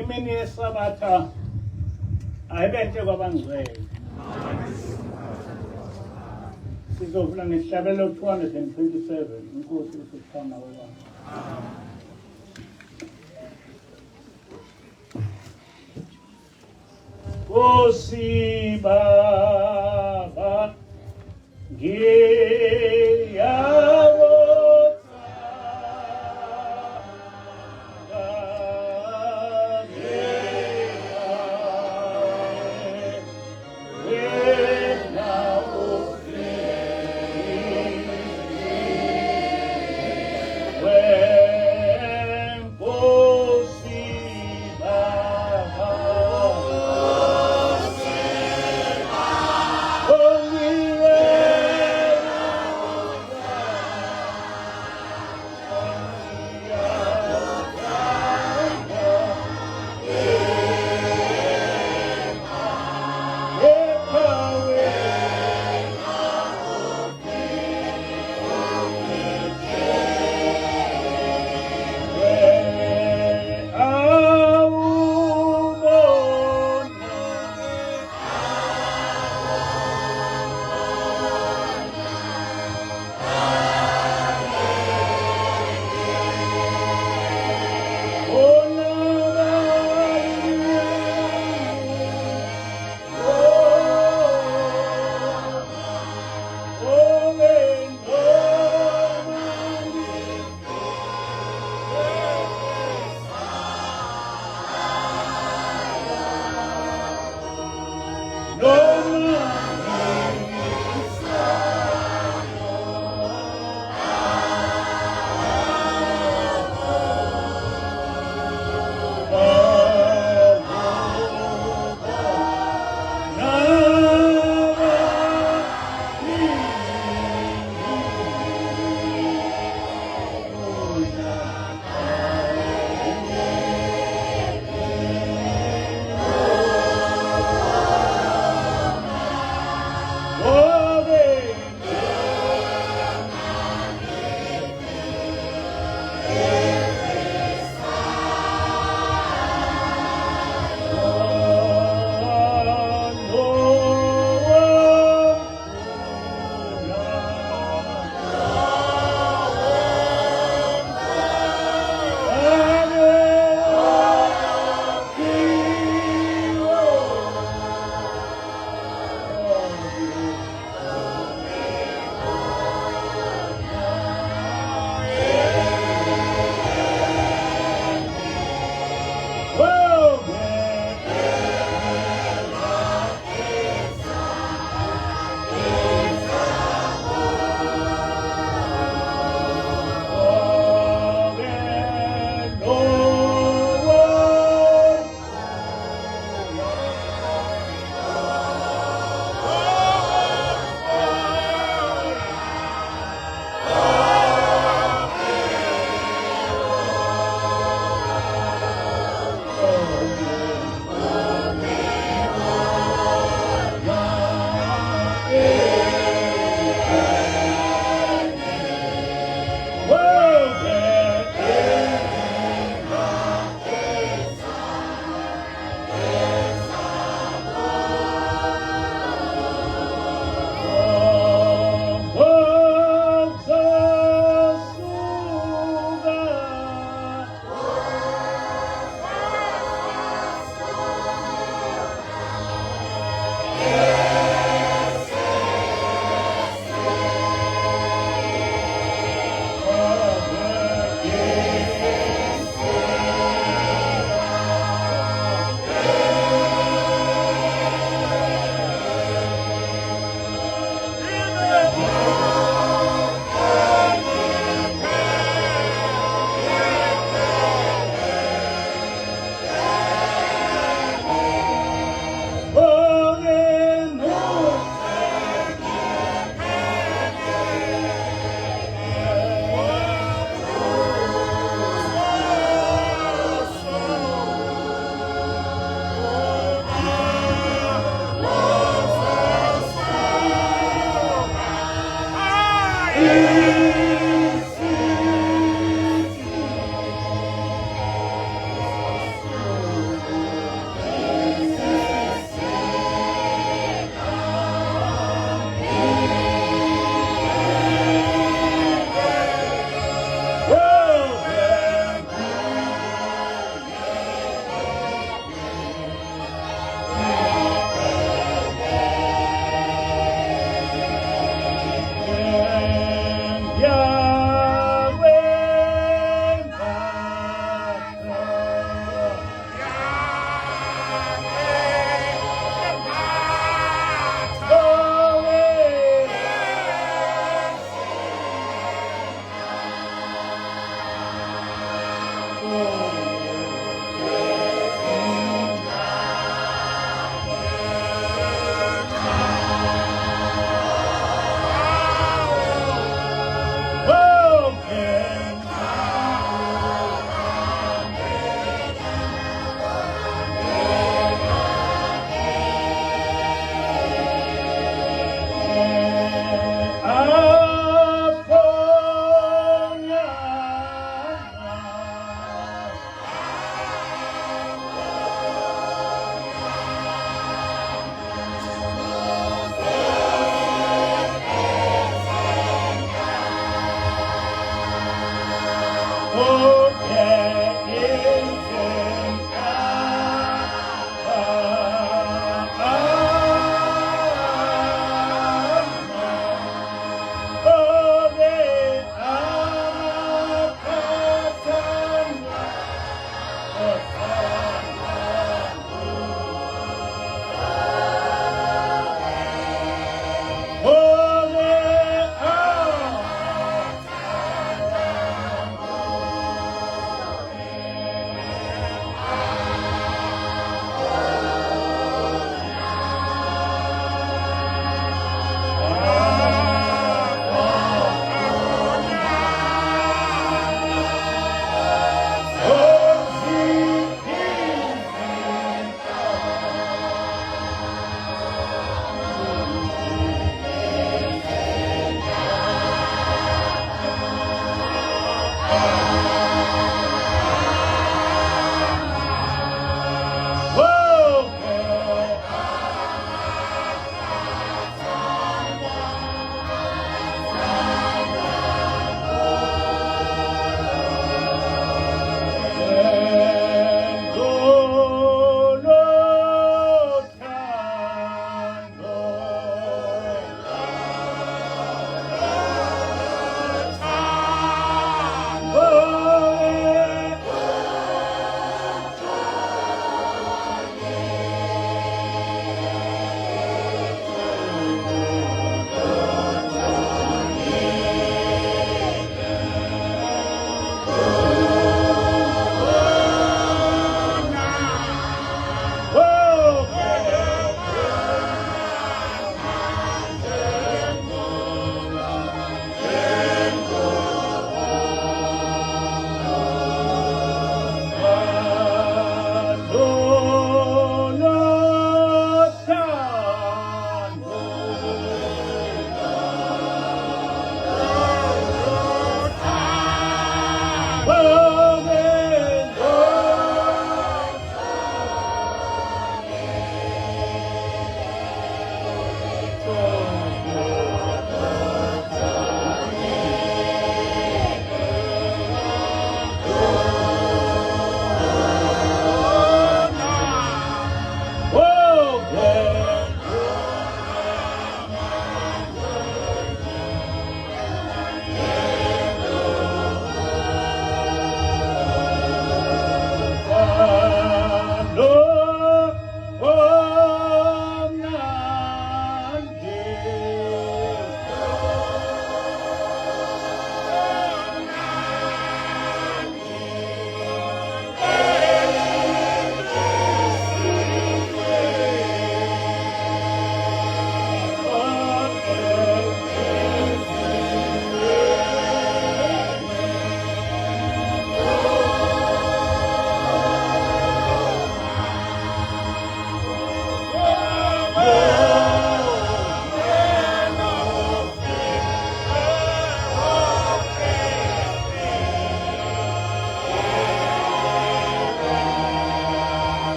imini yesabatha ayibenhle kwabangcwele. Sizovula ngesihlabelelo 227 inkosi uSukhona wona. Nkosi Baba Oh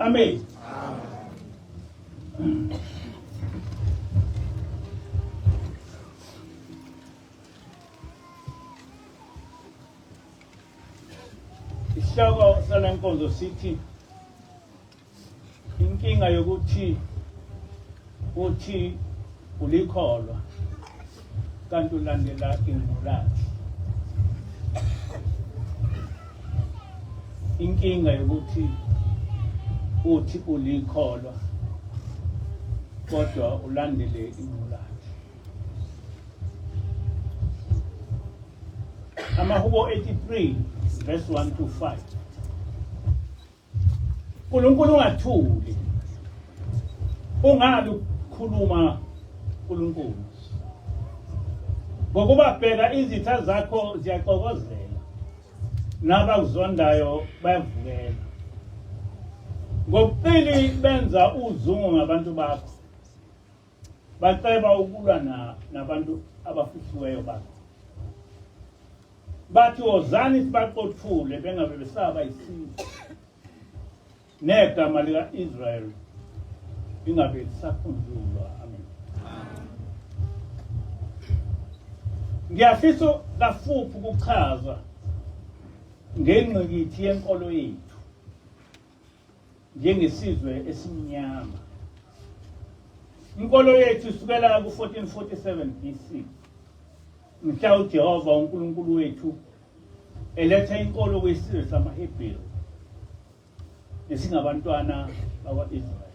Amen. Isihloko salenkonzo sithi inkinga yokuthi uthi ulikholwa kanti ulandela ingqulazi. Inkinga yokuthi uthi ulikholwa kodwa ulandele ingqulazi. Amahubo 83 verse 1 to 5. uNkulunkulu ungathuli. Ungali ukukhuluma uNkulunkulu. Ngokuba bheka izitha zakho ziyaxokozela. Nabakuzondayo bayavukela. Ngokuqili benza uzungu ngabantu bakho. Baceba ukulwa nabantu abafihliweyo bakho. Bathi wozani sibaqothule bengabe besaba isizwe. Negama lika Israel ingabe lisakhunjulwa. Amen. Ngiyafisa kafuphi ukuchaza ngengqikithi yenkolo yethu njengesizwe esimnyama. Inkolo yethu isukela ku-1447 BC. Mhla uJehova uNkulunkulu wethu eletha inkolo kwisizwe samaHebheru esingabantwana bakwa-Israyeli.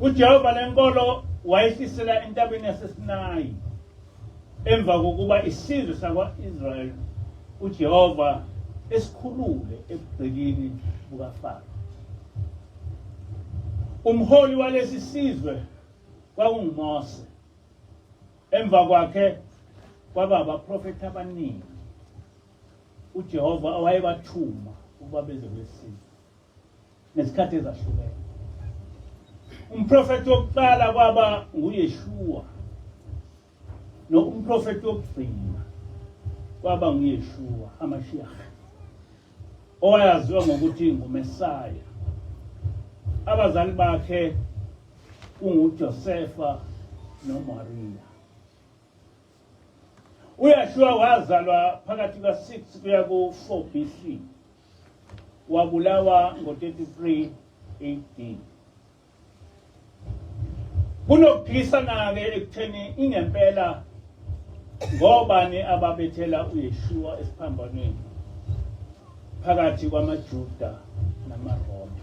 uJehova lenkolo wayehlisela entabeni yaseSinayi emva kokuba isizwe sakwa-Israyeli uJehova esikhulule ebugqilini bukaFaro. Umholi walesi sizwe kwakunguMose. Emva kwakhe kwaba abaprofeti abaningi uJehova wayebathuma ukuba beze kwesizwe nesikhathi ezahlukene. Umprofeti wokuqala kwaba nguYeshua, umprofeti wokugcina kwaba nguYeshua HaMashiach, owayaziwa ngokuthi nguMesaya. Abazali bakhe unguJosefa noMaria. uYeshua wazalwa phakathi ka-6 kuya ku-4 BC. Wabulawa ngo-33 AD. Kunokuphikisana-ke ekutheni ingempela ngobani ababethela uYeshua esiphambanweni phakathi kwamaJuda namaRoma.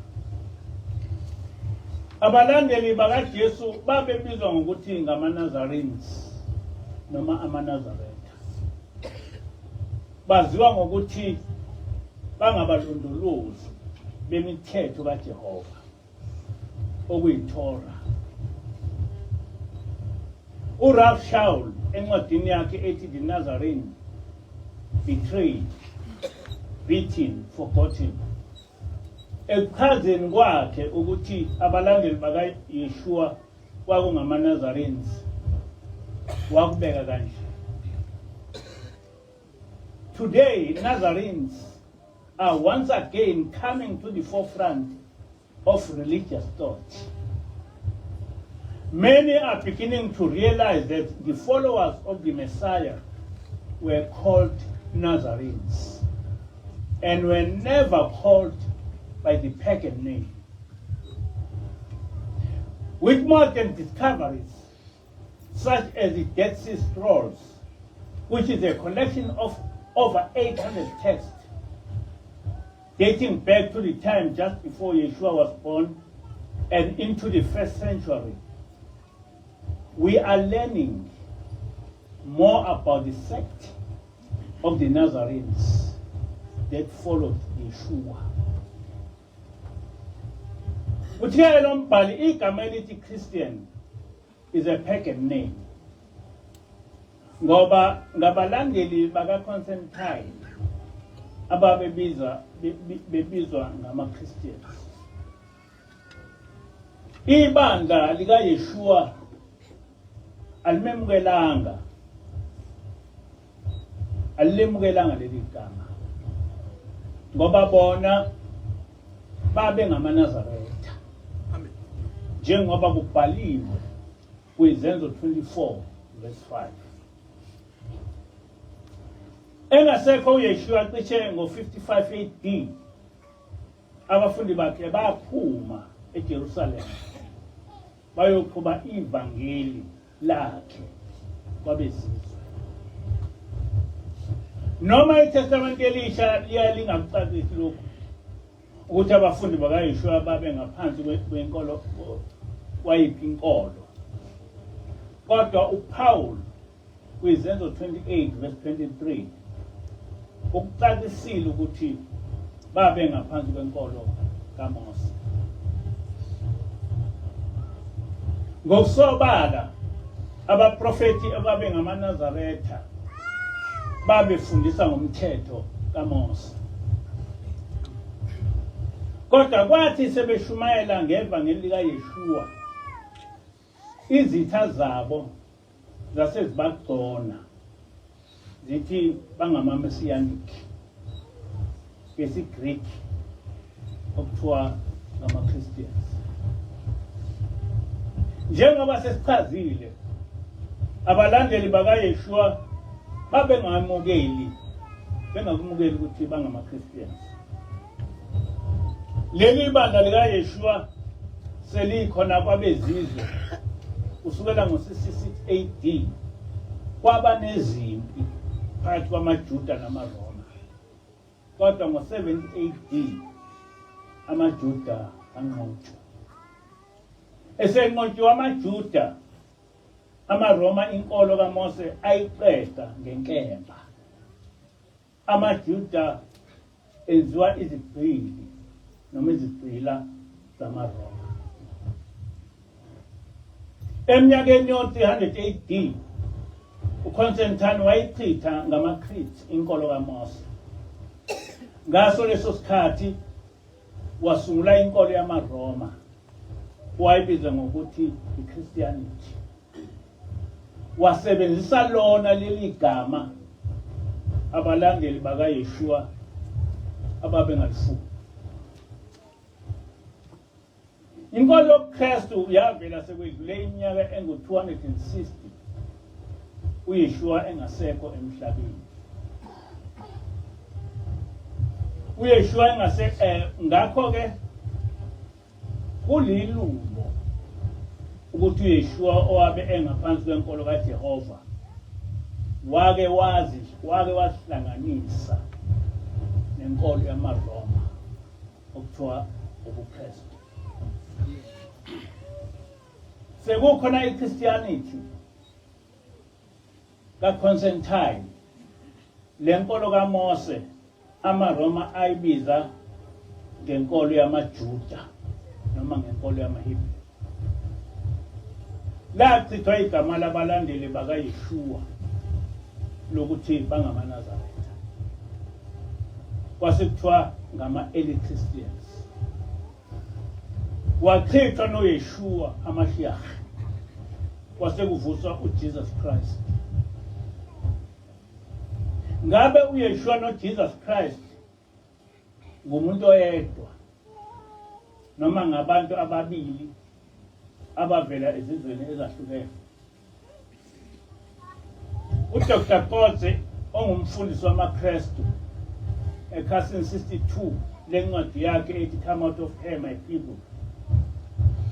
Abalandeli bakaJesu babebizwa ngokuthi ngamaNazarenes noma amaNazaretha. Baziwa ngokuthi bangabalondolozi bemithetho kaJehova okuyiTorah. uRalph Shaul encwadini yakhe ethi The Nazarene, Betrayed, Beaten, Forgotten, ekuchazeni kwakhe ukuthi abalandeli bakaYeshua kwakungamaNazarenes wakubeka kanje: Today, Nazarenes are once again coming to the forefront of religious thought. Many are beginning to realize that the followers of the Messiah were called Nazarenes and were never called by the pagan name. With modern discoveries, such as the Dead Sea Scrolls, which is a collection of over 800 texts, dating back to the time just before Yeshua was born and into the 1st century, we are learning more about the sect of the Nazarenes that followed Yeshua. Uthiyela lombhali igama elithi Christian is a pagan name. Ngoba ngabalandeli bakaConstantine bebizwa ngama-Christians. Ibandla likaYeshua alimemukelanga leli gama ngoba bona babe ngamaNazaretha njengoba kubhaliwe kwizenzo 24 verse 5. Engasekho uYeshua cishe ngo-55 AD abafundi bakhe baphuma eJerusalem bayoqhuba ivangeli lakhe kwabezizwe. Noma iTestament elisha lingakucacisi lokhu ukuthi abafundi bakaYeshua babe ngaphansi kwenkolo kwayiphi inkolo, kodwa uPaul kwizenzo 28 verse 23 ukucacisile ukuthi babe ngaphansi kwenkolo kaMose. Ngokusobala abaprofeti ababe ngamaNazaretha babefundisa ngomthetho kaMose, kodwa kwathi sebeshumayela ngevangeli likaYeshua izitha zabo zasezibagcona zithi bangamamessianic ngesiGreek okuthiwa ngama-Christians. Njengoba sesichazile, abalandeli bakaYeshua babengamukeli ukuthi bangama-Christians. Leli bandla likaYeshua selikhona kwabezizwe kusukela ngo-66 AD kwaba nezimpi phakathi kwamaJuda namaRoma, kodwa ngo-70 AD amaJuda anqotshwa. Esenqotshiwe amaJuda, amaRoma inkolo kaMose ayiqeda ngenkemba. AmaJuda enziwa izigqili noma izigqila zamaRoma. Eminyakeni yo-300 AD uConstantine wayichitha ngamaCrete inkolo kaMose. Ngaso leso sikhathi wasungula inkolo yamaRoma wayibiza ngokuthi iChristianity. Wasebenzisa lona leli gama abalandeli bakaYeshua ababengalifuni. Inkolo yobuKristu yavela sekwedlule iminyaka engu-260 uYeshua engasekho emhlabeni. uYeshua ngakho-ke kulilumbo ukuthi uYeshua owabe engaphansi kwenkolo kaJehova wake wasihlanganisa nenkolo yamaRoma okuthiwa ubuKristu. Sekukhona iChristianity kaConstantine, lenkolo kaMose amaRoma ayibiza ngenkolo yamaJuda noma ngenkolo yamaHebrew. Lachithwa igama labalandeli bakaYeshua lokuthi bangamaNazaretha, kwasekuthiwa ngama-early Christians. Wachithwa noYeshua aMashiach, kwasekuvuswa uJesus Christ. Ngabe uYeshua noJesus Christ ngumuntu oyedwa noma ngabantu ababili abavela ezizweni ezahlukene? uDr. Kotze ongumfundisi wamaKristu ekhasini 62 lencwadi yakhe ethi Come Out of Here My People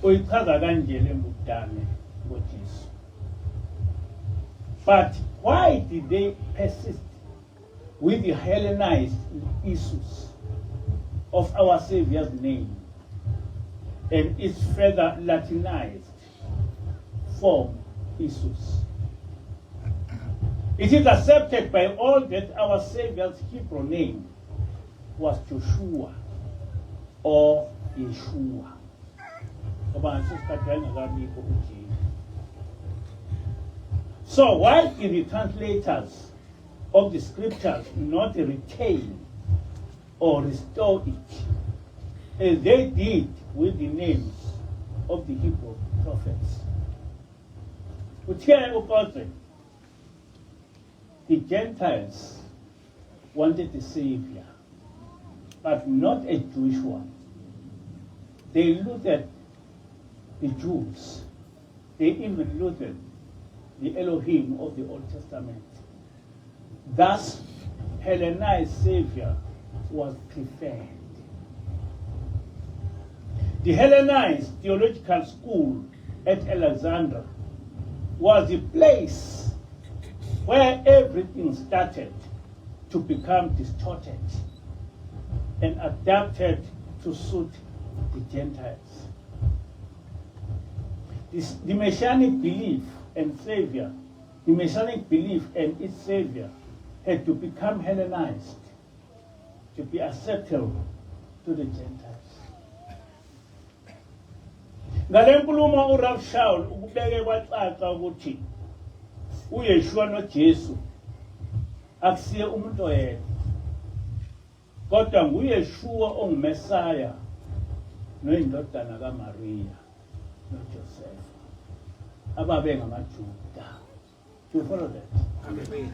uyichaza kanje lembudane ngoJesu. But why did they persist with the Hellenized issues of our Savior's name and its further Latinized form Jesus? It is accepted by all that our Savior's Hebrew name was Joshua or Yeshua. So why did the translators of the scriptures not retain or restore it as they did with the names of the Hebrew prophets? The Gentiles wanted a savior, but not a Jewish one. they looted the Jews. They even looted the Elohim of the Old Testament. Thus, Hellenized Savior was preferred. The Hellenized theological school at Alexandria was the place where everything started to become distorted and adapted to suit the Gentiles. The Messianic belief and Savior, the Messianic belief and its Savior had to become Hellenized to be acceptable to the Gentiles. Ngale nkulumo uRav Shaul ukubeke kwacaca ukuthi uYeshua noJesu akusiye umuntu oyedwa, kodwa nguYeshua ongumesaya noyindodana kaMaria noJoseph ababe ngamaJuda. Do you follow that? Amen.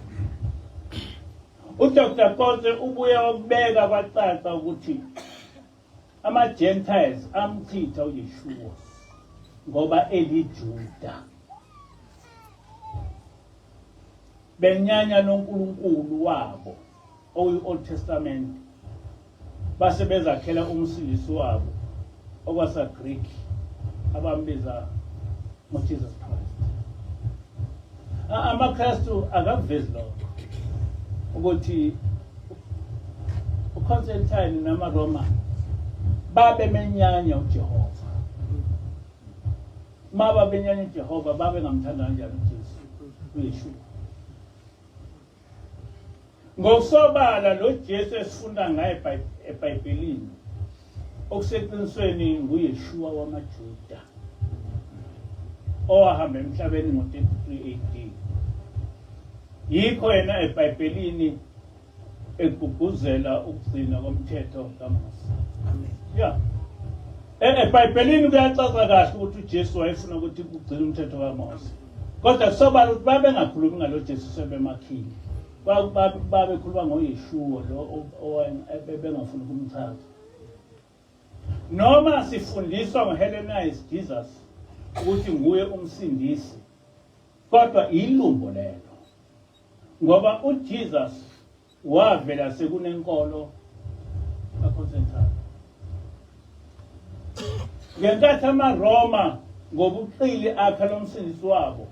uDr. Konse ubuye wakubeka kwacaca ukuthi ama-Gentiles amchitha uYeshua ngoba eliJuda, benyanya noNkulunkulu wabo oyi-Old Testament, base bezakhela umsindisi wabo okwasa-Greek abambiza ngoJesus Christ. AmaKristu akavezi lokho ukuthi uConstantine namaRoma babe menyanya uJehova. Maba benyanya uJehova babe ngamthanda kanjani uJesu uYeshua. Ngosobala lo Jesu esifunda ngaye eBhayibhelini okuseqinisweni nguYeshua wamaJuda owahamba emhlabeni ngo-33 AD. Yikho yena eBhayibhelini eguguzela ukugcina komthetho kaMose. Amen. Yeah. eBhayibhelini kuyacaca kahle ukuthi uJesu wayefuna ukuthi kugcine umthetho kaMose. Kodwa sobala ukuthi babengakhulumi ngalo Jesu sebemakhile. Babekhuluma ngoYeshua lo bengafuna ukumchaza. Noma sifundiswa ngoHellenized Jesus ukuthi nguye umsindisi, kodwa ilumbo lelo. Ngoba uJesus wavela sekunenkolo kaConstantine. Ngenkathi amaRoma ngobuqili akha lo msindisi wabo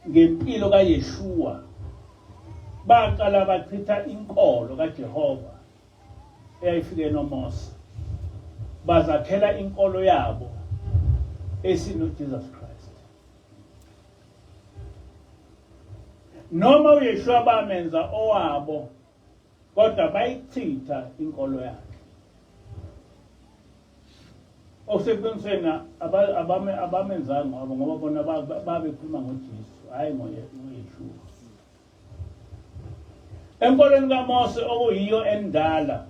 ngempilo kaYeshua, baqala bachitha inkolo kaJehova eyayifike noMose, bazakhela inkolo yabo esinoJesus Christ. Noma uYeshua bamenza owabo, kodwa bayichitha inkolo yakhe. Okuseqinisweni abamenzanga ngoba bona babekhuluma ngoJesu hayi ngoYeshua. Enkolweni kaMose okuyiyo endala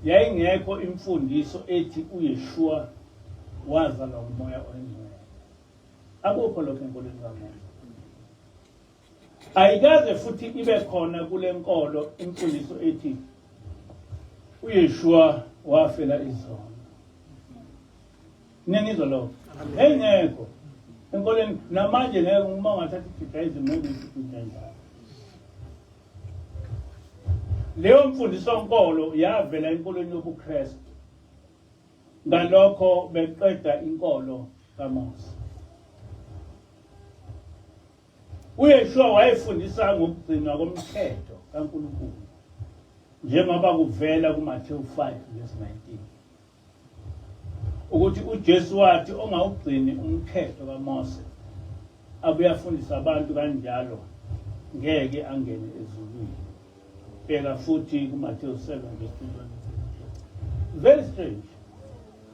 yayingekho imfundiso ethi uYeshua wazalwa nguMoya oNgcwele. Akukho lokho enkolweni kaMose. Ayikaze futhi ibe khona kule nkolo imfundiso ethi uYeshua wafela izono. Nengizwa lokho. Engekho enkolweni namanje ngeke uma ungathatha iJudaism noma isiJudaism. Leyo mfundiso nkolo yavela enkolweni yobuKristu. Ngalokho beqeda inkolo kaMose. uYeshua wayefundisa ngokugcinwa komthetho kaNkulunkulu njengoba kuvela kuMathewu 5:19 ukuthi uJesu wathi ongawugcini umthetho kaMose abuye afundisa abantu kanjalo ngeke angene ezulwini. Bheka futhi kuMathewu 7:22. Very strange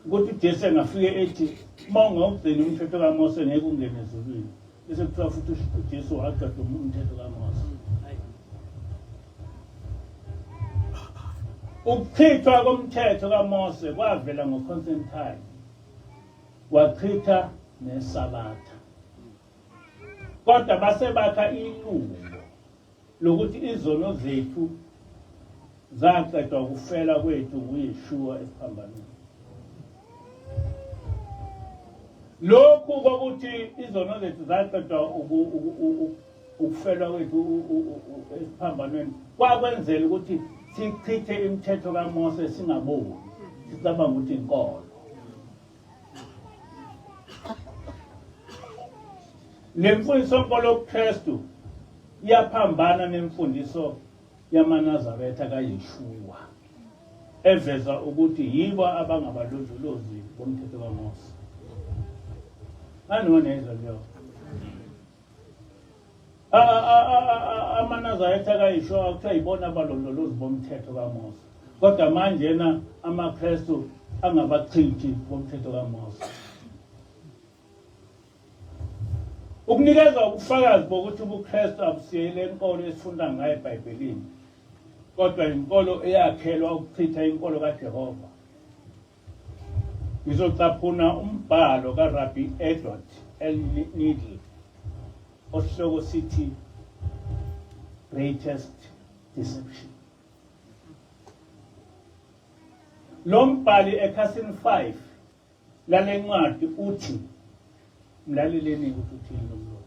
ukuthi uJesu engafike ethi mawungawugcini umthetho kaMose ngeke ungene ezulwini. Bese kuthiwa futhi uJesu waqeda umthetho kaMose. Ukuchithwa komthetho kaMose kwavela ngoConstantine, wachitha neSabatha. Kodwa base bakha ilungu lokuthi izono zethu zaqedwa ukufela kwethu nguYeshua esiphambanweni. lokhu kokuthi izono zethu zaqedwa ukufelwa kwethu esiphambanweni kwakwenzela ukuthi sichithe imithetho kaMose singaboni sicabanga ukuthi inkolo. Le mfundiso yonkolo yobuKristu iyaphambana nemfundiso yamaNazaretha kaYeshua eveza ukuthi yibo abangabalondolozi bomthetho kaMose. Anone izwa leyo. AmaNazaretha kaYeshua kuthiwa yibona abalondolozi bomthetho kaMose. Kodwa manje yena amaKristu angabachithi bomthetho kaMose. Ukunikeza ubufakazi bokuthi ubuKristu abusiyele inkolo esifunda ngayo eBhayibhelini, kodwa inkolo eyakhelwa ukuchitha inkolo kaJehova. Ngizocaphuna umbhalo kaRabbi Edward L. Needle osihloko sithi Greatest Deception. Lo mbhali ekhasini 5 lale ncwadi uthi, mlaleleni ukuthi uthini lo mlomo.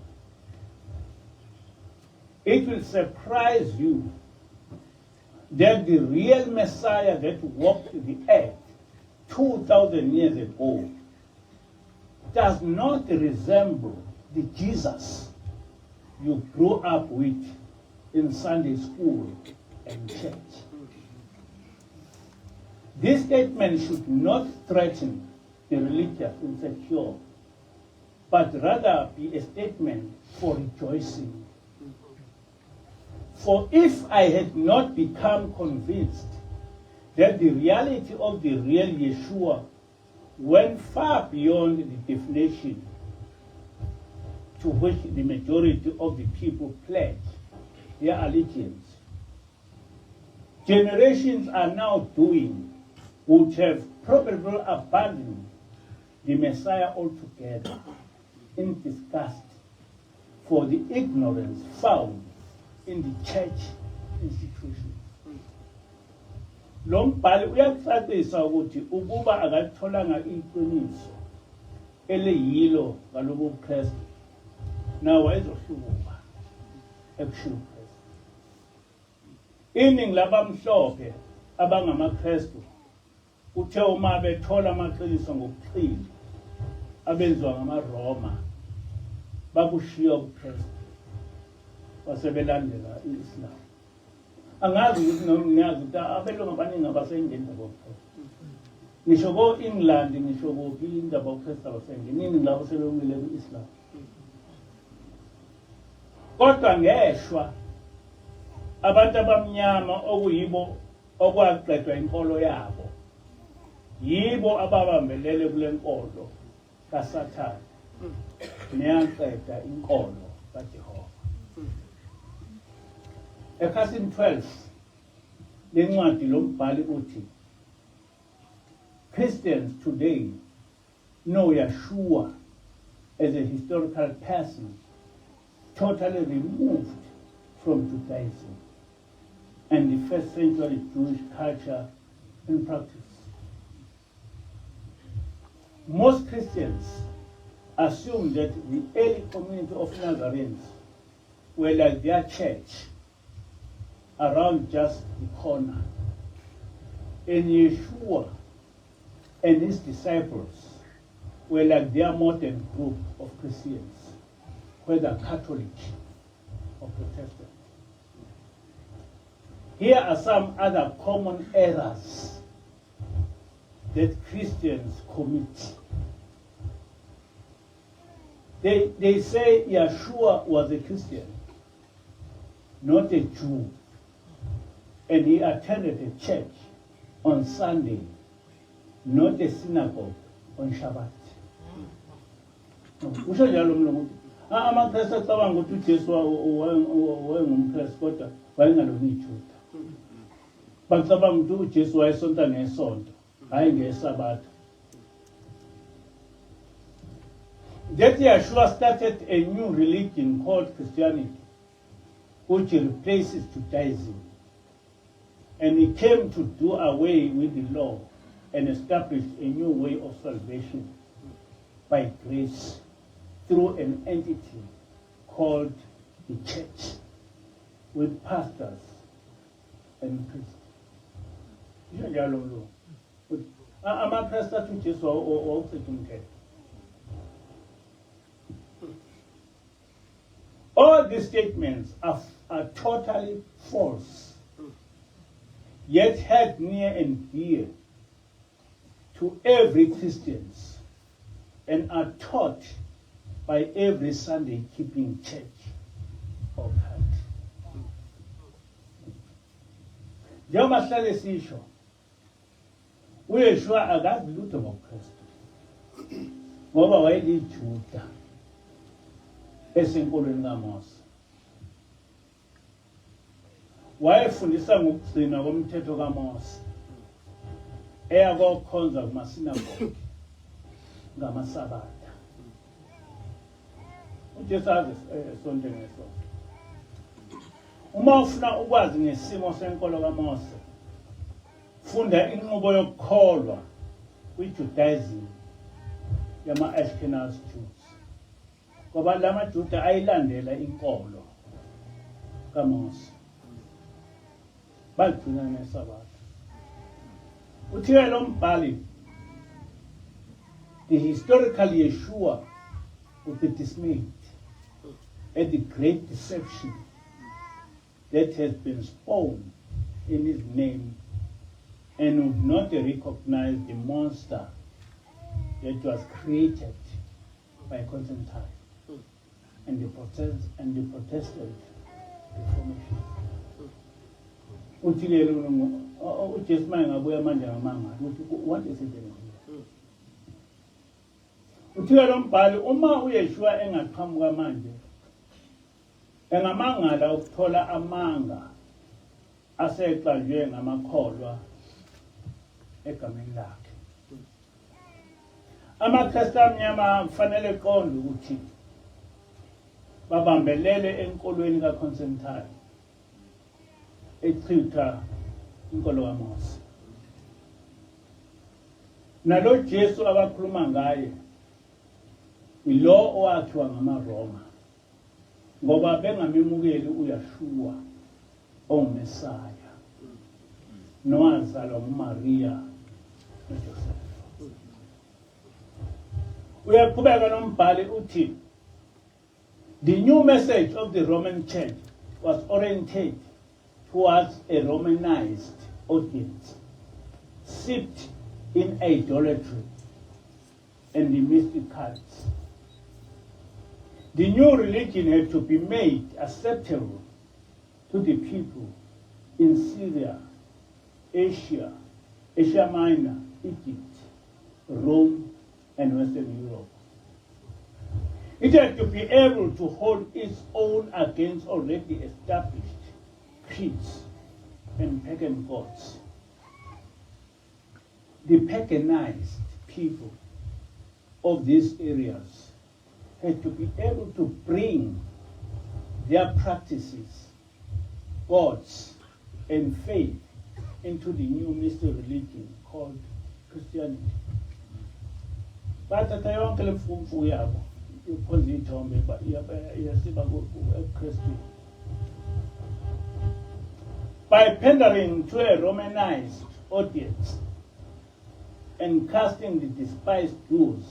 It will surprise you that the real Messiah that walked the earth 2,000 years ago does not resemble the Jesus you grew up with in Sunday school and church. This statement should not threaten the religious insecure, but rather be a statement for rejoicing. For if I had not become convinced that the reality of the real Yeshua went far beyond the definition to which the majority of the people pledge their allegiance, generations are now doing would have probably abandoned the Messiah altogether in disgust for the ignorance found in the church institution. Lo mbhali uyakucacisa ukuthi ukuba akatholanga iqiniso eliyilo ngalobu Kristu nawo ezohlubuka ekushiwo Kristu. Iningi labamhlophe abangamaKristu uthe uma bethola amaqiniso ngokuqina abenziwa ngamaRoma bakushiya uKristu basebelandela iIslam. Angazi ukuthi ngiyazi ukuthi abelungu abaningi abasengeni ngokuKristu. Ngisho ko-England ngisho kuphi indaba yokuKristu abasengeni iningi labo sebewile ku-Islam. Kodwa ngeshwa abantu abamnyama okuyibo okwaqedwa inkolo yabo yibo ababambelele kule nkolo kaSathane neyaqeda inkolo kaJehova. Ekhasini 12 lencwadi lombhali uthi, Christians today know Yeshua as a historical person totally removed from Judaism and the first century Jewish culture and practice. Most Christians assume that the early community of Nazarenes were like their church around just the corner. And Yeshua and his disciples were like their modern group of Christians, whether Catholic or Protestant. Here are some other common errors that Christians commit. They say Yeshua was a Christian, not a Jew, and he attended a church on Sunday, not a synagogue on Shabbat. Usho njalo mlungu. AmaKristu acabanga ukuthi uJesu wayengumKristu kodwa wayengalona iJuda. Bacabanga ukuthi uJesu wayesonta ngesonto, hayi ngeSabatha. That Yeshua started a new religion called Christianity, which replaces Judaism. And he came to do away with the law and establish a new way of salvation by grace through an entity called the church, with pastors and priests. Ama-pastor to Jesus or all these statements are totally false, yet held near and dear to every Christian and are taught by every Sunday keeping church of heart. Njengoba sihlale sisho, uYeshua akazi lutho ngoKristu ngoba wayeliJuda esenkolweni kaMose. Wayefundisa ngokugcina komthetho kaMose, eyakokhonza kumasinagogi ngamaSabatha. uJesu aze sonke ngesonto. Uma ufuna ukwazi ngesimo senkolo kaMose, funda inqubo yokukholwa kwiJudaism yama-Ashkenaz Jews, ngoba lamaJuda ayilandela inkolo kaMose, bagcina ngeSabatha. Uthi-ke lo mbhali, the historical Yeshua would be dismayed at the great deception that has been spawned in his name, and would not recognize the monster that was created by Constantine and the Protestant Reformation. uJesu mangabuya manje ngamanga ukuthi what is it here? Uthi lo mbhali, uma uYeshua engaqhamuka manje engamangala ukuthola amanga asexanjwe ngamakholwa egameni lakhe. AmaKristu amnyama kufanele eqonde ukuthi babambelele enkolweni kaConstantine echitha inkolo kaMose. Nalo Jesu abakhuluma ngaye ilo owakhiwa ngamaRoma, ngoba bengamemukeli uYeshua onguMesaya nowazalwa nguMaria noJoseph. Uyaqhubeka nombhali uthi, the new message of the Roman Church was oriented towards a Romanized audience, steeped in idolatry and the mystic cults. The new religion had to be made acceptable to the people in Syria, Asia, Asia Minor, Egypt, Rome, and Western Europe. It had to be able to hold its own against already established creeds and pagan gods. The paganized people of these areas had to be able to bring their practices, gods, and faith into the new mystery religion called Christianity. Bathatha yonke lemfumfu yabo ikhonza ithombe iyasiba kuKristu. By pandering to a Romanized audience and casting the despised Jews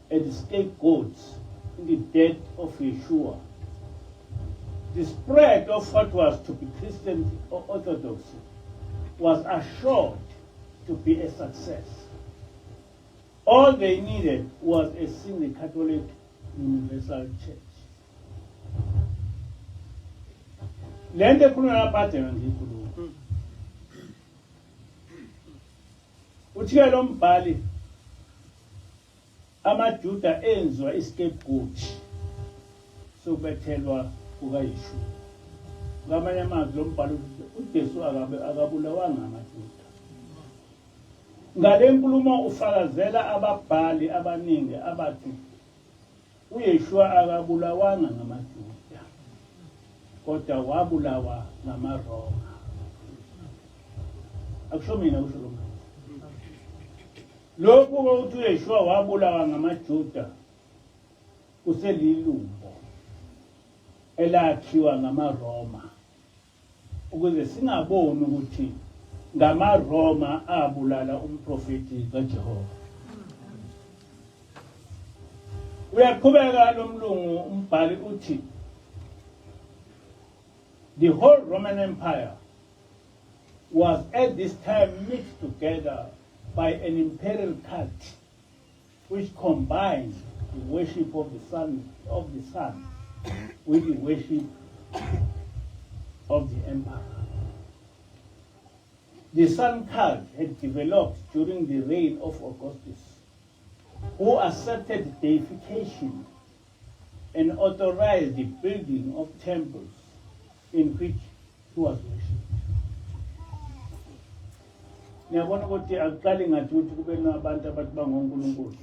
as scapegoats in the death of Yeshua, the spread of what was to be Christian orthodoxy was assured to be a success. All they needed was a single Catholic universal church. Lende kuna apate ngikulu. Uthike lo mbhali amaJuda enzwa iscapegoat sobethelwa kukaYeshua. Ngamanye amazwi lo mbhali uJesu akabulawanga amaJuda. Ngale nkulumo ufakazela ababhali abaningi abathi uYeshua akabulawanga ngamaJuda, kodwa wabulawa ngamaRoma. Akusho mina kusho lo. Lokhu ukuthi uYeshua wabulawa ngamaJuda kuselilumbo elakhiwa ngamaRoma ukuze singaboni ukuthi ngamaRoma abulala umprofeti kaJehova. Uyaqhubeka lo mlungu umbhali uthi the whole Roman Empire was at this time mixed together by an imperial cult which combined the worship of the sun with the worship of the empire. The sun cult had developed during the reign of Augustus, who accepted deification and authorized the building of temples in which he was worshipped. Ngiyabona ukuthi akuqali ngathi ukuthi kube nabantu abathi bangonkulunkulu.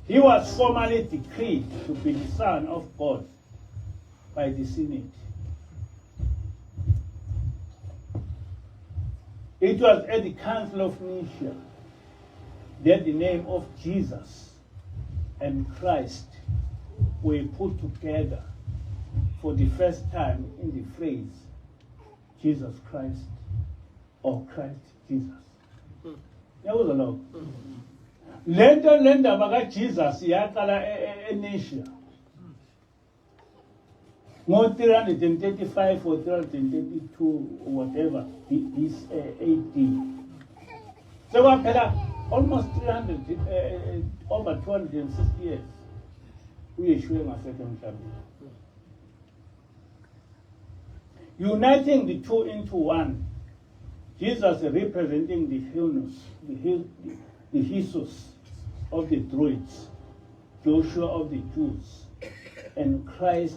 He was formally decreed to be the Son of God by the Senate. It was at the Council of Nicaea that the name of Jesus and Christ were put together for the first time in the phrase Jesus Christ or Christ Jesus. That was a lot. Later, ndaba Jesus yaqala eNicaea. Ngo 335 or 332 or whatever this AD. So kwaphela almost 300 over 260 years. Uyeshwe ngasekho emhlabeni. Uniting the two into one, Jesus representing the Hymnos, the Jesus of the Druids, Joshua of the Jews, and Christ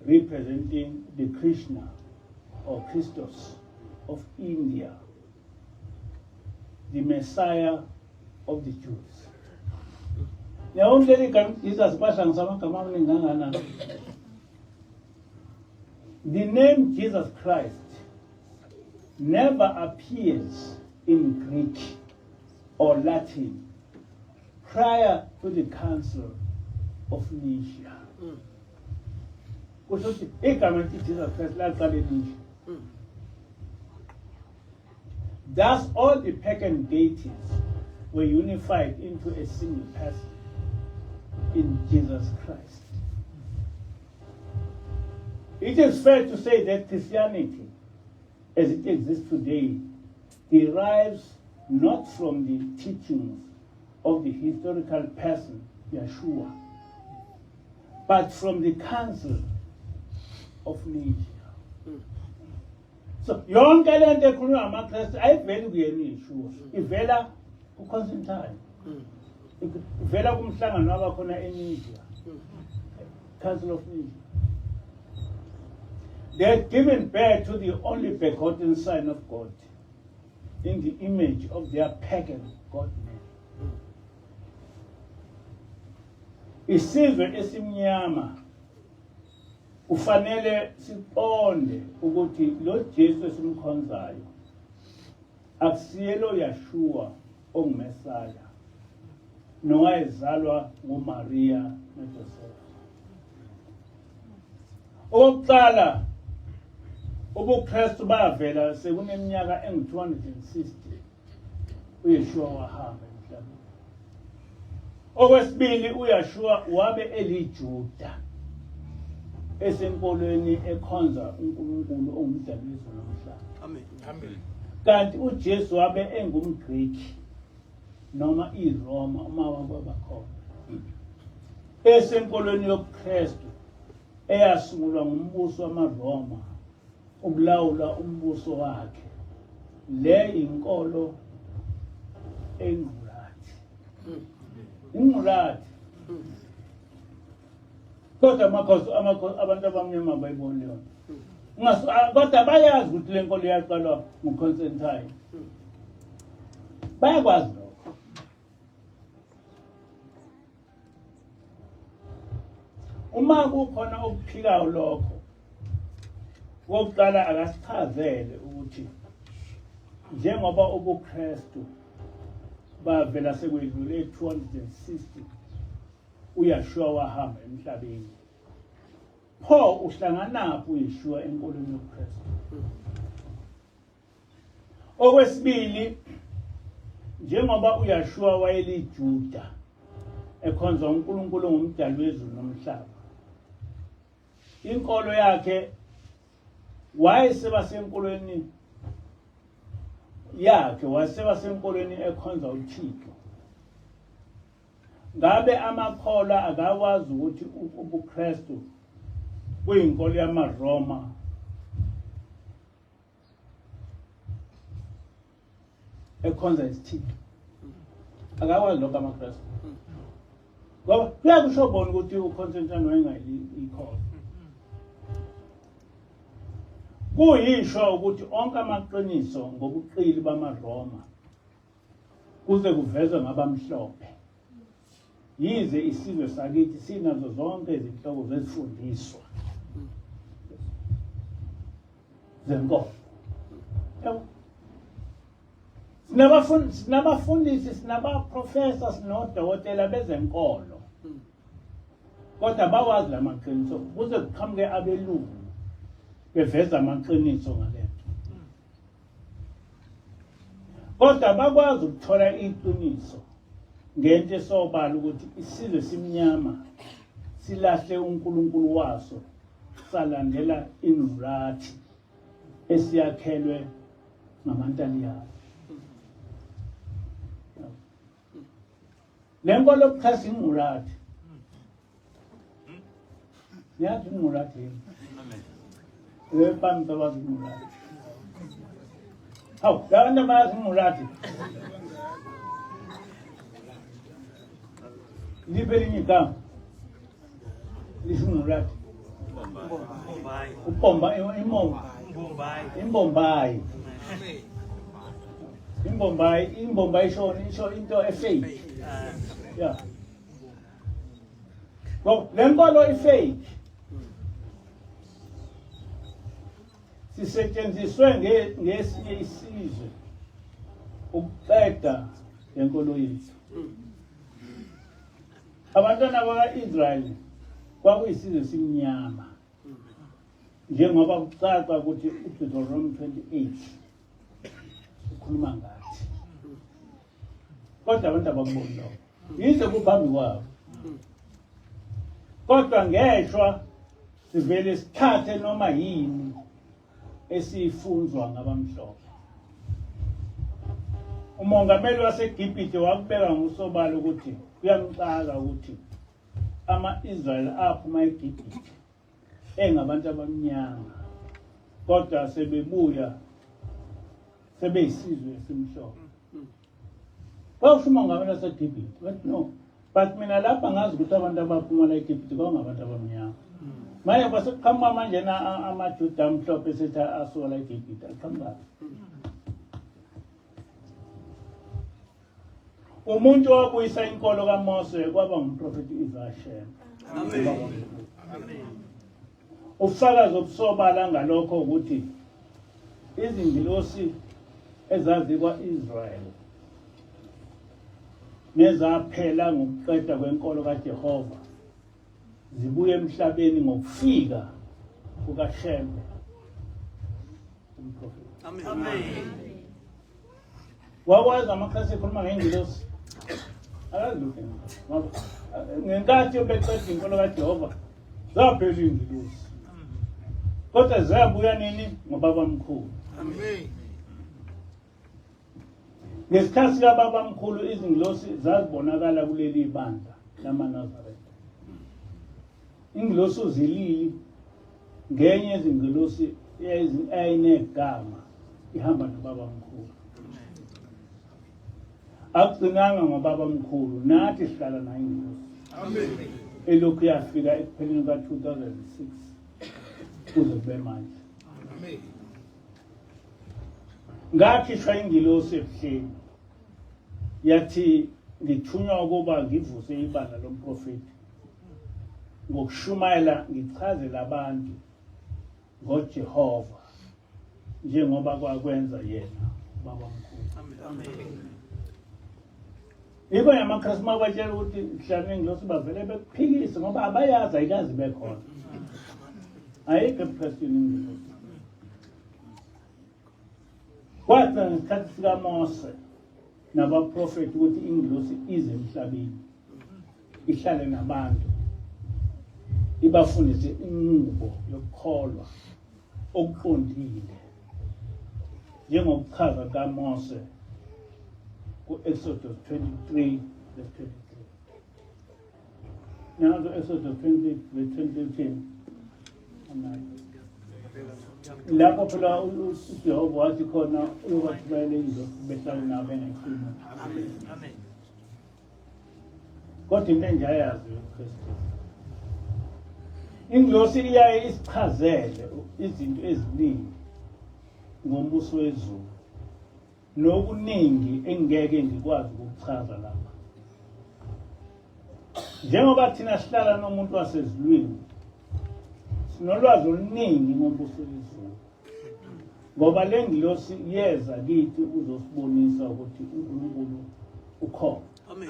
representing the Krishna or Christos of India, the Messiah of the Jews. Now, the name Jesus Christ never appears in Greek or Latin prior to the Council of Nicaea. Thus, all the pagan deities were unified into a single person in Jesus Christ. It is fair to say that Christianity, as it exists today, derives not from the teachings of the historical person, Yeshua, but from the Council of Nicaea. So, yonke lento ekhulunywa ngamaKristu ayiveli kuyena iYeshua, ivela kuConstantine. Ivela kumhlangano wabakhona eNicaea, Council of Nicaea. They had given birth to the only begotten Son of God in the image of their pagan God-man. Isizwe esimnyama ufanele siqonde ukuthi lo Jesu esimkhonzayo akusiyelo Yeshua ongumesaya nowayezalwa nguMaria noJoseph. Oqala ubuKristu bavela sekuneminyaka engu-260 uYeshua wahamba emhlabeni. Okwesibili uYeshua wabe eliJuda esenkolweni ekhonza uNkulunkulu ongumdalisi nomhlaba. Amen. Amen. Kanti uJesu wabe engumGreki noma iRoma uma wabakhona. Esenkolweni yobuKristu eyasungulwa ngumbuso wamaRoma ukulawula umbuso wakhe. Le inkolo engqulathi. Ingqulathi. Kodwa abantu abamnyama bayibona yona. Kodwa bayazi ukuthi le nkolo yaqalwa nguConstantine. Bayakwazi lokho. Uma kukhona okuphikayo lokho, wokuqala akasichazele ukuthi njengoba ubuKristu bavela sekwedlule 260 uYeshua wahamba emhlabeni. Pho uhlanganaphi uYeshua enkolweni yobuKristu? Okwesibili, njengoba uYeshua wayeliJuda ekhonza uNkulunkulu ngumdali wezulu nomhlaba, inkolo yakhe wayesebasenkolweni yakhe wasebasenkolweni ekhonza uThixo. Ngabe amakholwa akakwazi ukuthi ubuKristu kuyinkolo yamaRoma ekhonza isithixo? Akakwazi lokho amaKristu. Ngoba kuyakusho bona ukuthi uConstantine wayengayikholwa. Kuyisho ukuthi onke amaqiniso ngobuqili bamaRoma kuze kuvezwe ngabamhlophe. Yize isizwe sakithi sinazo zonke izinhlobo zezifundiswa zenkolo. Sinabafundisi, sinabaprofesa, sinodokotela bezenkolo. Kodwa bawazi la maqiniso kuze kuqhamuke abelungu beveza amaqiniso ngalento. Kodwa bakwazi ukuthola iqiniso ngento esobala ukuthi isizwe simnyama silahle uNkulunkulu waso salandela ingqulathi esiyakhelwe ngamaNtaliyane. Lenkolo yobuKristu ingqulathi. Niyazi ingqulathi yini? Amen. Phambi kwabazi ingqulathi. Hawu, abantu abazi ingqulathi. Libe linye igama. Lisho ingqulathi. Upomba imbombayi. Imbombayi isho into efake. Yeah. Well, lenkolo ifake. Sisetshenziswe ngesinye isizwe ukuqeda lenkolo yethu. Abantwana bakwa-Israyeli kwakuyisizwe simnyama. Njengoba kucaca ukuthi uDeuteronomy 28 ukhuluma ngathi. Kodwa abantu abakuboni lokho. Yize kuphambi kwabo. Kodwa ngeshwa sivele sithathe noma yini esifunzwa ngabamhlophe. Umongameli waseGibhithe wakubeka ngosobala ukuthi kuyamcaka ukuthi ama-Israyeli aphuma eGibhithe engabantu abamnyama, kodwa sebebuya sebeyisizwe esimhlophe. Kwasho umongameli waseGibhithe wathi no, but mina lapha ngazi ukuthi abantu abaphuma la eGibhithe kwakungabantu abamnyama. Manje kwasekuqhamuka manje amaJuda amhlophe esethi asuka la eGibhithe aqhamuka. Umuntu owabuyisa inkolo kaMose kwaba ngumprofeti Isaiah. Amen. Ufakazi obusobala ngalokho ukuthi izingilosi ezazi kwa-Israyeli nezaphela ngokuqeda kwenkolo kaJehova zibuye emhlabeni ngokufika kukaShembe umprofeti. Amen. Wakwazi amaKristu ekhuluma ngengilosi. Akaziluke ngoba ngenkathi beqeda inkolo kaJehova zaphela ingilosi. Kodwa zabuya nini ngobabamkhulu. Amen. Ngesikhathi kababamkhulu izingilosi zazibonakala kuleli bandla lamaNazaretha. Ingilosi uzilili ngenye yezingilosi eyayinegama ihamba nobabamkhulu. Akugcinanga ngobabamkhulu, nathi sihlala naye ingilosi. Amen. Elokhu yafika ekupheleni ka-2006 kuze kube manje. Amen. Ngakhishwa ingilosi ebuhleni yathi ngithunywa ukuba ngivuse ibandla lomprofeti ngokushumayela ngichazela abantu ngoJehova njengoba kwakwenza yena babamkhulu. Amen. Yiko yamakhasima batshela ukuthi mhlawumbe ingilosi bavele bekuphikise ngoba abayazi ayikazi bekhona. Ayikho ebukhosini ingilosi. Kwathi ngesikhathi sikaMose nabaprofeti ukuthi ingilosi ize emhlabeni ihlale nabantu ibafundise inqubo yokukholwa okuqondile njengokuchaza kaMose ku-Exodus 23 verse 23. Now the Exodus 20 verse 23. Lapho phela uJehova wathi khona uyobathubayela indoda behlale nabo bengayikhuluma. Amen. Kodwa into enje ayazi uKristu. Ingilosi iyaye isichazele izinto eziningi ngombuso wezulu. Nokuningi engeke ngikwazi ukuchaza lapha. Njengoba thina sihlala nomuntu wasezulwini sinolwazi oluningi ngombuso wezulu. Ngoba le ngilosi yeza kithi uzosibonisa ukuthi uNkulunkulu ukhona. Amen.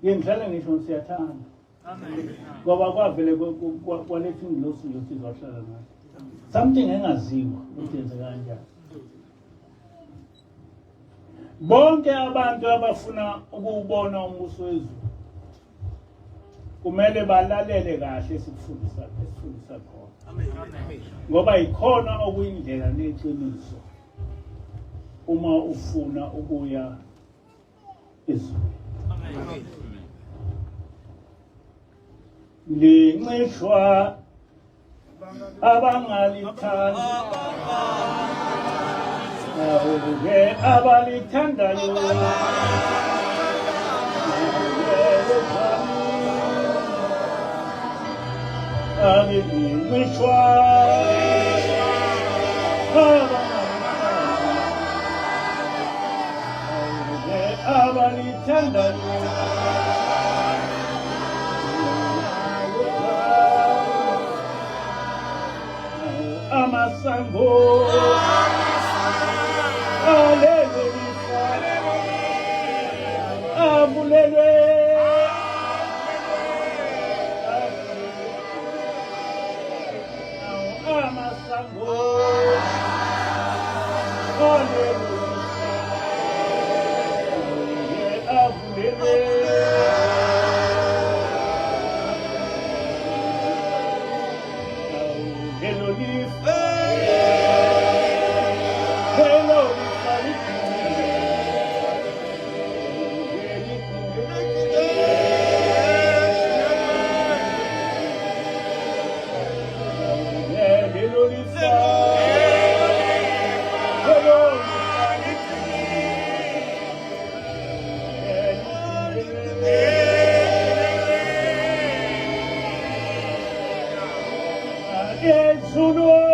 Yenhlala ngisho siyathanda. Amen. Ngoba kwavele kwaletha ingilosi yokuthi izohlala nathi. Something engaziwa ukuthi yenze kanjani. Bonke abantu abafuna ukubona umbuso wezulu kumele balalele kahle esikufundisa khona. Amen. Ngoba ikhona okuyindlela neqiniso uma ufuna ukuya ezweni. Amen. Lincishwa abangalithandi Abuke abalithandayo Abimishwa abalithandayo Amasango Zulu